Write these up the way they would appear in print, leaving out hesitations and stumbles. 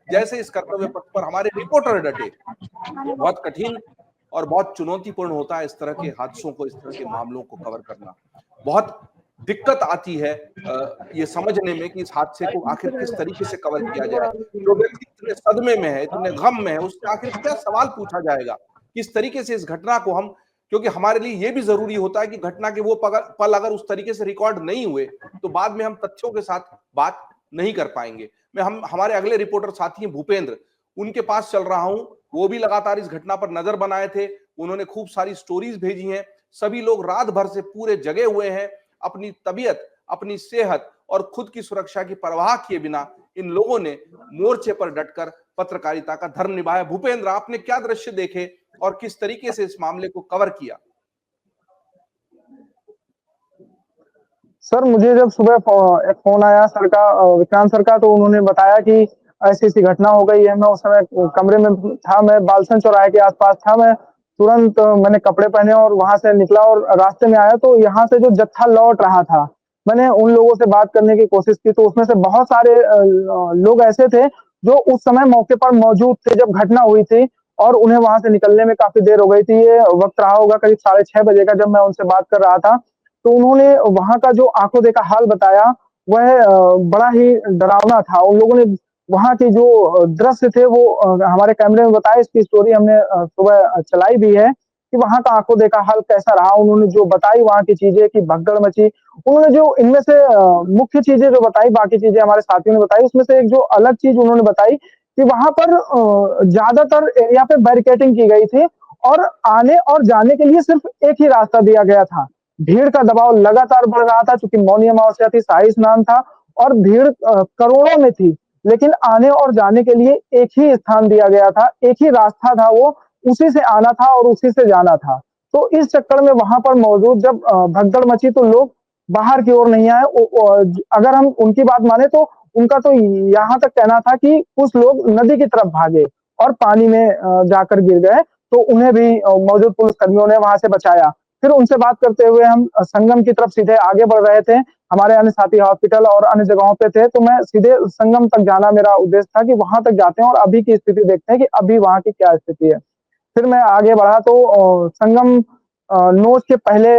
जैसे इस कर्तव्य पथ पर हमारे रिपोर्टर डटे। बहुत कठिन और बहुत चुनौतीपूर्ण होता है इस तरह के हादसों को, इस तरह के मामलों को कवर करना। बहुत दिक्कत आती है ये समझने में कि इस हादसे को आखिर किस तरीके से कवर किया जाए। जो व्यक्ति इतने सदमे में है, इतने गम में है, उससे आखिर क्या सवाल पूछा जाएगा, किस तरीके से इस घटना को हम, क्योंकि हमारे लिए ये भी जरूरी होता है कि घटना के वो पल अगर उस तरीके से रिकॉर्ड नहीं हुए तो बाद में हम तथ्यों के साथ बात नहीं कर पाएंगे। मैं हमारे अगले रिपोर्टर साथी हैं भूपेंद्र, उनके पास चल रहा हूं। वो भी लगातार इस घटना पर नजर बनाए थे, उन्होंने खूब सारी स्टोरीज भेजी हैं। सभी लोग रात भर से पूरे जगे हुए हैं, अपनी तबीयत, अपनी सेहत और खुद की सुरक्षा की परवाह किए बिना इन लोगों ने मोर्चे पर डटकर पत्रकारिता का धर्म निभाया। भूपेंद्र, आपने क्या दृश्य देखे और किस तरीके से इस मामले को कवर किया? सर, मुझे जब सुबह एक फोन आया सर का, विक्रांत सर का, तो उन्होंने बताया कि ऐसी ऐसी घटना हो गई है। मैं उस समय कमरे में था, मैं बालसन चौराहे के आसपास था। मैं तुरंत मैंने कपड़े पहने और वहां से निकला और रास्ते में आया तो यहाँ से जो जत्था लौट रहा था, मैंने उन लोगों से बात करने की कोशिश की। तो उसमें से बहुत सारे लोग ऐसे थे जो उस समय मौके पर मौजूद थे जब घटना हुई थी, और उन्हें वहां से निकलने में काफी देर हो गई थी। ये वक्त रहा होगा करीब 6:30 बजे का, जब मैं उनसे बात कर रहा था। तो उन्होंने वहां का जो आंखों देखा हाल बताया, वह बड़ा ही डरावना था। उन लोगों ने वहां के जो दृश्य थे वो हमारे कैमरे में बताए। इसकी स्टोरी हमने सुबह चलाई भी है कि वहां का आंखों देखा हाल कैसा रहा। उन्होंने जो बताई वहां की चीजें कि भगदड़ मची, उन्होंने जो इनमें से मुख्य चीजें जो बताई, बाकी चीजें हमारे साथियों ने बताई, उसमें से एक जो अलग चीज उन्होंने बताई कि वहां पर ज्यादातर एरिया पे बैरिकेडिंग की गई थी और आने और जाने के लिए सिर्फ एक ही रास्ता दिया गया था। भीड़ का दबाव लगातार बढ़ रहा था क्योंकि मौनी अमावस्या थी, शाही स्नान था और भीड़ करोड़ों में थी। लेकिन आने और जाने के लिए एक ही स्थान दिया गया था, एक ही रास्ता था, वो उसी से आना था और उसी से जाना था। तो इस चक्कर में वहां पर मौजूद जब भगदड़ मची तो लोग बाहर की ओर नहीं आए। अगर हम उनकी बात माने तो उनका तो यहाँ तक कहना था कि कुछ लोग नदी की तरफ भागे और पानी में जाकर गिर गए, तो उन्हें भी मौजूद पुलिसकर्मियों ने वहां से बचाया। फिर उनसे बात करते हुए हम संगम की तरफ सीधे आगे बढ़ रहे थे। हमारे अन्य साथी हॉस्पिटल और अन्य जगहों पे थे, तो मैं सीधे संगम तक जाना मेरा उद्देश्य था कि वहां तक जाते हैं और अभी की स्थिति देखते हैं कि अभी वहां की क्या स्थिति है। फिर मैं आगे बढ़ा तो संगम नोच के पहले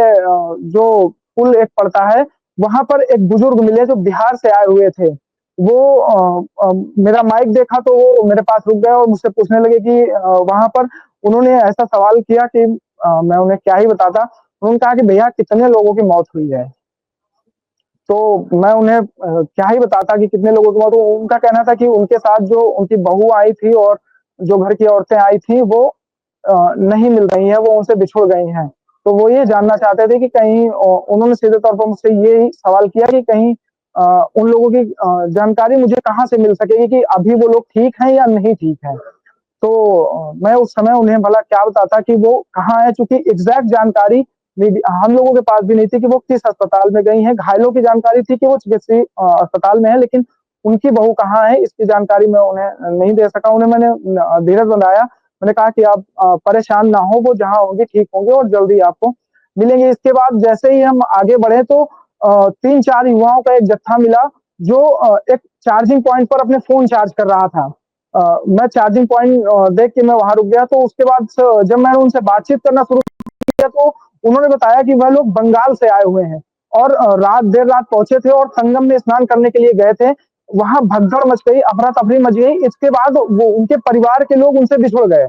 जो पुल एक पड़ता है, वहां पर एक बुजुर्ग मिले जो बिहार से आए हुए थे। वो मेरा माइक देखा तो वो मेरे पास रुक गए और मुझसे पूछने लगे कि वहां पर उन्होंने ऐसा सवाल किया कि मैं उन्हें क्या ही बताता। उन्होंने कहा कि भैया कितने लोगों की मौत हुई है। तो मैं उन्हें क्या ही बताता कि कितने लोगों की मौत हुई। उनका कहना था कि उनके साथ जो उनकी बहू आई थी और जो घर की औरतें आई थी वो नहीं मिल रही हैं, वो उनसे बिछुड़ गई हैं। तो वो ये जानना चाहते थे कि कहीं उन्होंने सीधे तौर पर मुझसे ये सवाल किया कि कहीं उन लोगों की जानकारी मुझे कहाँ से मिल सकेगी कि अभी वो लोग ठीक हैं या नहीं ठीक हैं। तो मैं उस समय उन्हें भला क्या बताता कि वो कहाँ है, चूंकि एग्जैक्ट जानकारी हम लोगों के पास भी नहीं थी कि वो किस अस्पताल में गई हैं। घायलों की जानकारी थी कि वो चिकित्सीय अस्पताल में है, लेकिन उनकी बहू कहाँ है इसकी जानकारी मैं उन्हें नहीं दे सका। उन्हें मैंने धीरज बनाया, मैंने कहा कि आप परेशान ना हो, वो जहाँ होंगे ठीक होंगे और जल्दी आपको मिलेंगे। इसके बाद जैसे ही हम आगे बढ़े तो 3-4 युवाओं का एक जत्था मिला जो एक चार्जिंग पॉइंट पर अपने फोन चार्ज कर रहा था। मैं चार्जिंग पॉइंट देख के मैं वहां रुक गया। तो उसके बाद जब मैंने उनसे बातचीत करना शुरू किया तो उन्होंने बताया कि वह लोग बंगाल से आए हुए हैं और देर रात पहुंचे थे और संगम में स्नान करने के लिए गए थे। वहां भगदड़ मच गई, अफरा तफरी मच गई। इसके बाद वो उनके परिवार के लोग उनसे बिछुड़ गए।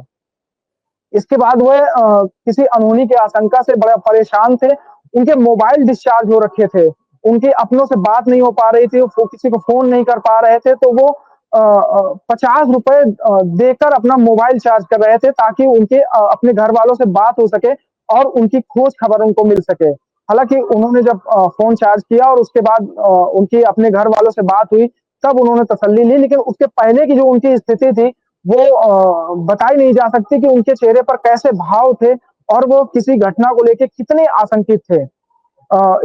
इसके बाद वह किसी अनहोनी की आशंका से बड़ा परेशान थे। उनके मोबाइल डिस्चार्ज हो रखे थे, उनके अपनों से बात नहीं हो पा रही थी, वो किसी को फोन नहीं कर पा रहे थे। तो वो 50 रुपए देकर अपना मोबाइल चार्ज कर रहे थे ताकि उनके अपने घर वालों से बात हो सके और उनकी खोज खबर उनको मिल सके। हालांकि उन्होंने जब फोन चार्ज किया और उसके बाद उनकी अपने घर वालों से बात हुई, तब उन्होंने तसल्ली ली। लेकिन उसके पहले की जो उनकी स्थिति थी वो बताई नहीं जा सकती कि उनके चेहरे पर कैसे भाव थे और वो किसी घटना को लेके कितने आशंकित थे।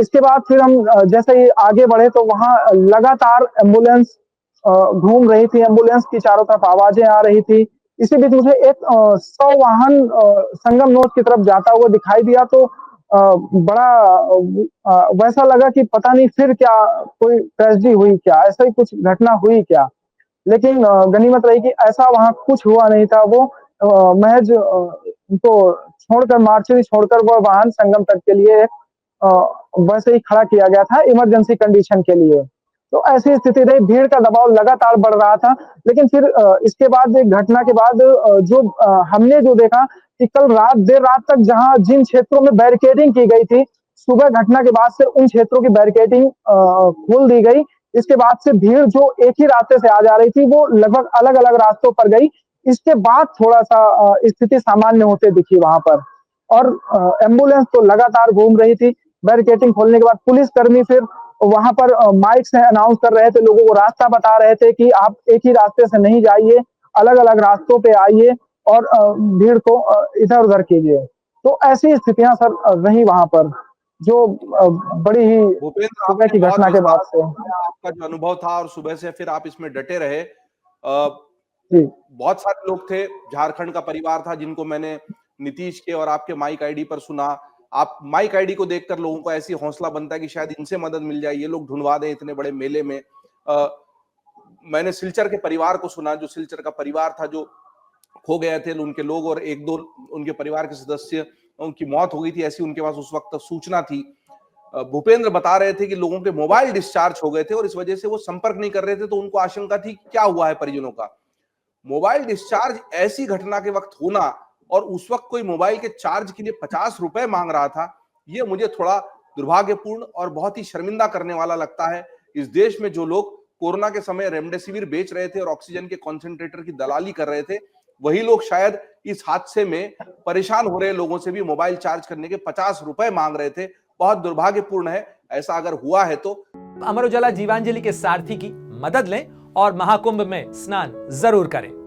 इसके बाद फिर हम जैसे ही आगे बढ़े तो वहां लगातार एम्बुलेंस घूम रही थी, एम्बुलेंस की चारों तरफ आवाजें आ रही थी। इसी बीच मुझे एक 100 वाहन संगम नोच की तरफ जाता हुआ दिखाई दिया। तो बड़ा वैसा लगा कि पता नहीं फिर क्या कोई ट्रेजेडी हुई क्या, ऐसा ही कुछ घटना हुई क्या। लेकिन गनीमत रही कि ऐसा वहां कुछ हुआ नहीं था। वो महज उनको छोड़कर, मार्चरी छोड़कर वो वाहन संगम तट के लिए अ, वैसे ही खड़ा किया गया था इमरजेंसी कंडीशन के लिए। तो ऐसी स्थिति रही, भीड़ का दबाव लगातार बढ़ रहा था। लेकिन फिर इसके बाद, एक घटना के बाद, हमने जो देखा कि कल रात, देर रात तक जहां जिन क्षेत्रों में बैरिकेडिंग की गई थी, सुबह घटना के बाद से उन क्षेत्रों की बैरिकेडिंग खोल दी गई। इसके बाद से भीड़ जो एक ही रास्ते से आ जा रही थी, वो लगभग अलग-अलग रास्तों पर गई। इसके बाद थोड़ा-सा स्थिति सामान्य होते दिखी वहां पर। और एम्बुलेंस तो लगातार घूम रही थी। बैरिकेडिंग खोलने के बाद पुलिसकर्मी फिर वहां पर माइक से अनाउंस कर रहे थे, लोगों को रास्ता बता रहे थे कि आप एक ही रास्ते से नहीं जाइए, अलग-अलग रास्तों पे आइए और भीड़ को इधर-उधर कीजिए। तो ऐसी स्थितियां सर रही वहां पर, जो बड़ी ही भूपेंद्र, सुबह आपने की बहुत घटना के विस्तार बाद से से। बताया आपका जो अनुभव था और सुबह से फिर आप इसमें डटे रहे। जी, बहुत सारे लोग थे, झारखंड का परिवार था जिनको मैंने नीतीश के और आपके माइक आईडी पर सुना। आप माइक आईडी को देखकर लोगों को ऐसी हौसला बनता है कि शायद इनसे मदद मिल जाए, ये लोग ढूंढवा दें इतने बड़े मेले में। मैंने सिलचर के परिवार को सुना, जो सिलचर का परिवार था, जो खो गए थे उनके लोग, और एक दो उनके परिवार के सदस्य, उनकी मौत हो गई थी, ऐसी उनके पास उस वक्त सूचना थी। भूपेंद्र बता रहे थे कि लोगों के मोबाइल डिस्चार्ज हो गए थे और इस वजह से वो संपर्क नहीं कर रहे थे, तो उनको आशंका थी कि क्या हुआ है परिजनों का। मोबाइल डिस्चार्ज ऐसी घटना के वक्त होना, और उस वक्त कोई मोबाइल के चार्ज के लिए 50 रुपए मांग रहा था, ये मुझे थोड़ा दुर्भाग्यपूर्ण और बहुत ही शर्मिंदा करने वाला लगता है। इस देश में जो लोग कोरोना के समय रेमडेसिविर बेच रहे थे और ऑक्सीजन के कॉन्सेंट्रेटर की दलाली कर रहे थे, वही लोग शायद इस हादसे में परेशान हो रहे लोगों से भी मोबाइल चार्ज करने के 50 रुपए मांग रहे थे। बहुत दुर्भाग्यपूर्ण है, ऐसा अगर हुआ है तो। अमर उजाला जीवांजलि के सारथी की मदद लें और महाकुंभ में स्नान जरूर करें।